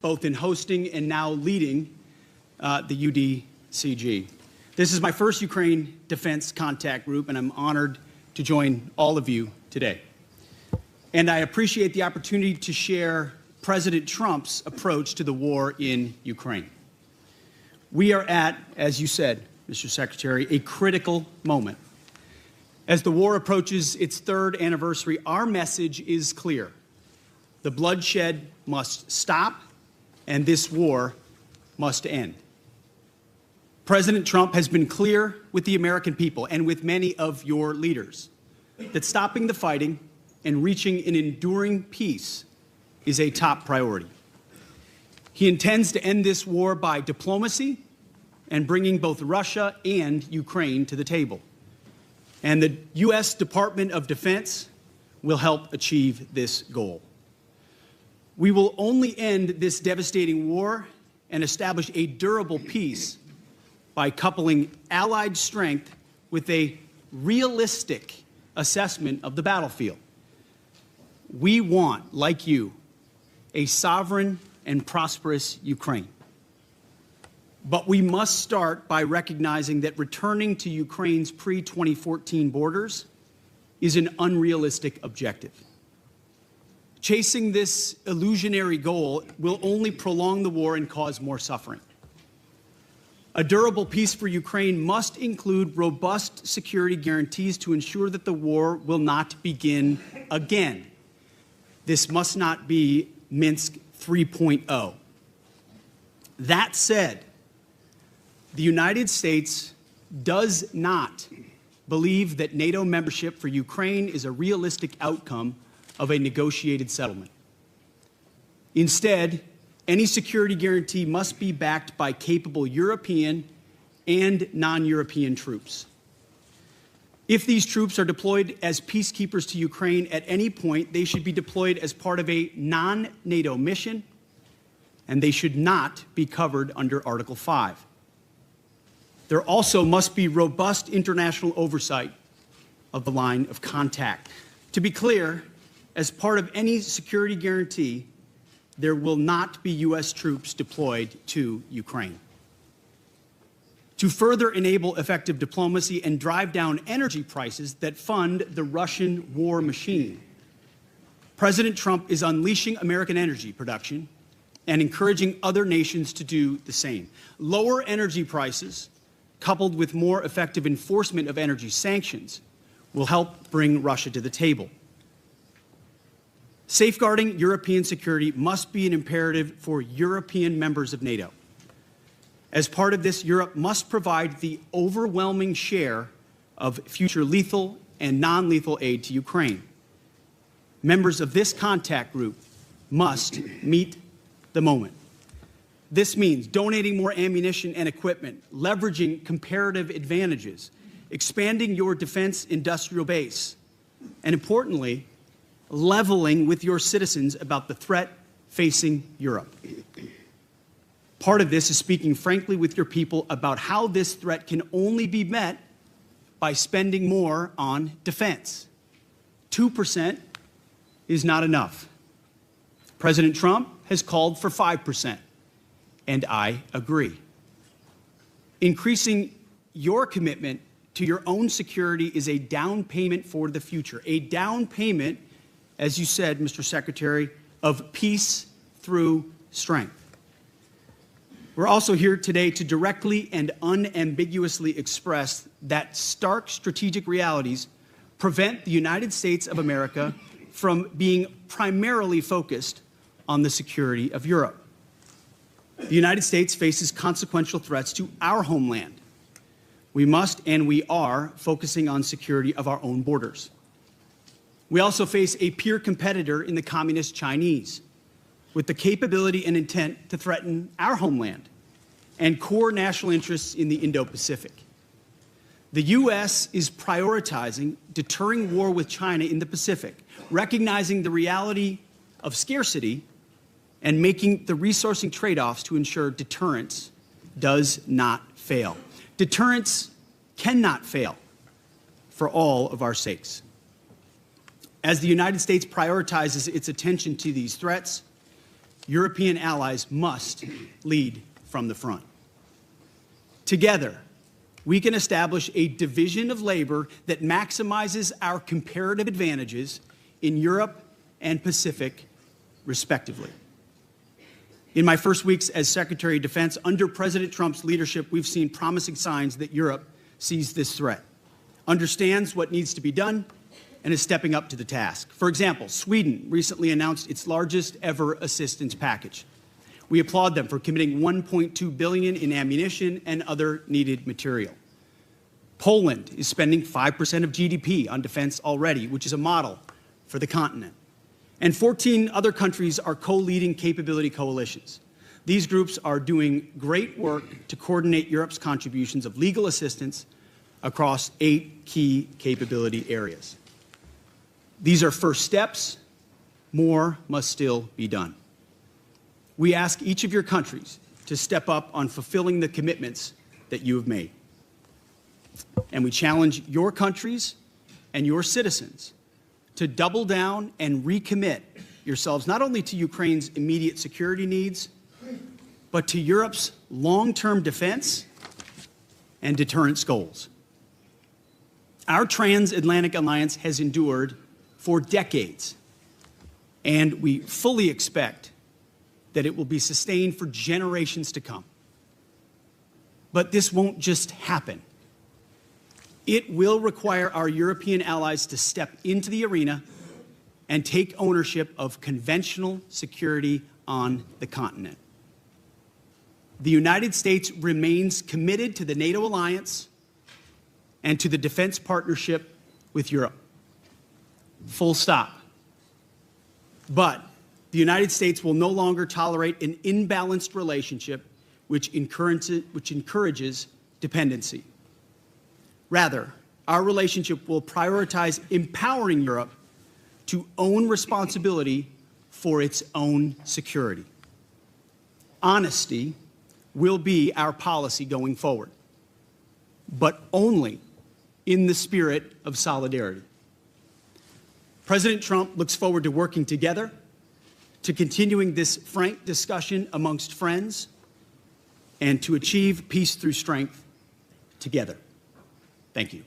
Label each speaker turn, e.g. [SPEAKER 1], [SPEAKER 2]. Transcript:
[SPEAKER 1] both in hosting and now leading the UDCG. This is my first Ukraine Defense Contact Group, and I'm honored to join all of you today. And I appreciate the opportunity to share President Trump's approach to the war in Ukraine. We are at, as you said, Mr. Secretary, a critical moment. As the war approaches its third anniversary, our message is clear. The bloodshed must stop, and this war must end. President Trump has been clear with the American people and with many of your leaders that stopping the fighting and reaching an enduring peace is a top priority. He intends to end this war by diplomacy and bringing both Russia and Ukraine to the table. And the U.S. Department of Defense will help achieve this goal. We will only end this devastating war and establish a durable peace by coupling allied strength with a realistic assessment of the battlefield. We want, like you, a sovereign and prosperous Ukraine. But we must start by recognizing that returning to Ukraine's pre-2014 borders is an unrealistic objective. Chasing this illusionary goal will only prolong the war and cause more suffering. A durable peace for Ukraine must include robust security guarantees to ensure that the war will not begin again. This must not be Minsk 3.0. That said, the United States does not believe that NATO membership for Ukraine is a realistic outcome of a negotiated settlement. Instead, any security guarantee must be backed by capable European and non-European troops. If these troops are deployed as peacekeepers to Ukraine at any point, they should be deployed as part of a non-NATO mission, and they should not be covered under Article 5. There also must be robust international oversight of the line of contact. To be clear, as part of any security guarantee, there will not be U.S. troops deployed to Ukraine. To further enable effective diplomacy and drive down energy prices that fund the Russian war machine, President Trump is unleashing American energy production and encouraging other nations to do the same. Lower energy prices, coupled with more effective enforcement of energy sanctions, will help bring Russia to the table. Safeguarding European security must be an imperative for European members of NATO. As part of this, Europe must provide the overwhelming share of future lethal and non-lethal aid to Ukraine. Members of this contact group must meet the moment. This means donating more ammunition and equipment, leveraging comparative advantages, expanding your defense industrial base, and importantly, leveling with your citizens about the threat facing Europe. Part of this is speaking frankly with your people about how this threat can only be met by spending more on defense. 2% is not enough. President Trump has called for 5%, and I agree. Increasing your commitment to your own security is a down payment for the future, a down payment, as you said, Mr. Secretary, of peace through strength. We're also here today to directly and unambiguously express that stark strategic realities prevent the United States of America from being primarily focused on the security of Europe. The United States faces consequential threats to our homeland. We must and we are focusing on security of our own borders. We also face a peer competitor in the communist Chinese with the capability and intent to threaten our homeland and core national interests in the Indo-Pacific. The U.S. is prioritizing deterring war with China in the Pacific, recognizing the reality of scarcity and making the resourcing trade-offs to ensure deterrence does not fail. Deterrence cannot fail for all of our sakes. As the United States prioritizes its attention to these threats, European allies must lead from the front. Together, we can establish a division of labor that maximizes our comparative advantages in Europe and Pacific, respectively. In my first weeks as Secretary of Defense, under President Trump's leadership, we've seen promising signs that Europe sees this threat, understands what needs to be done, and is stepping up to the task. For example, Sweden recently announced its largest ever assistance package. We applaud them for committing $1.2 billion in ammunition and other needed material. Poland is spending 5% of GDP on defense already, which is a model for the continent. And 14 other countries are co-leading capability coalitions. These groups are doing great work to coordinate Europe's contributions of legal assistance across 8 key capability areas. These are first steps. More must still be done. We ask each of your countries to step up on fulfilling the commitments that you have made. And we challenge your countries and your citizens to double down and recommit yourselves not only to Ukraine's immediate security needs, but to Europe's long-term defense and deterrence goals. Our transatlantic alliance has endured for decades, and we fully expect that it will be sustained for generations to come. But this won't just happen. It will require our European allies to step into the arena and take ownership of conventional security on the continent. The United States remains committed to the NATO alliance and to the defense partnership with Europe. Full stop. But the United States will no longer tolerate an imbalanced relationship which encourages dependency. Rather, our relationship will prioritize empowering Europe to own responsibility for its own security. Honesty will be our policy going forward, but only in the spirit of solidarity. President Trump looks forward to working together, to continuing this frank discussion amongst friends, and to achieve peace through strength together. Thank you.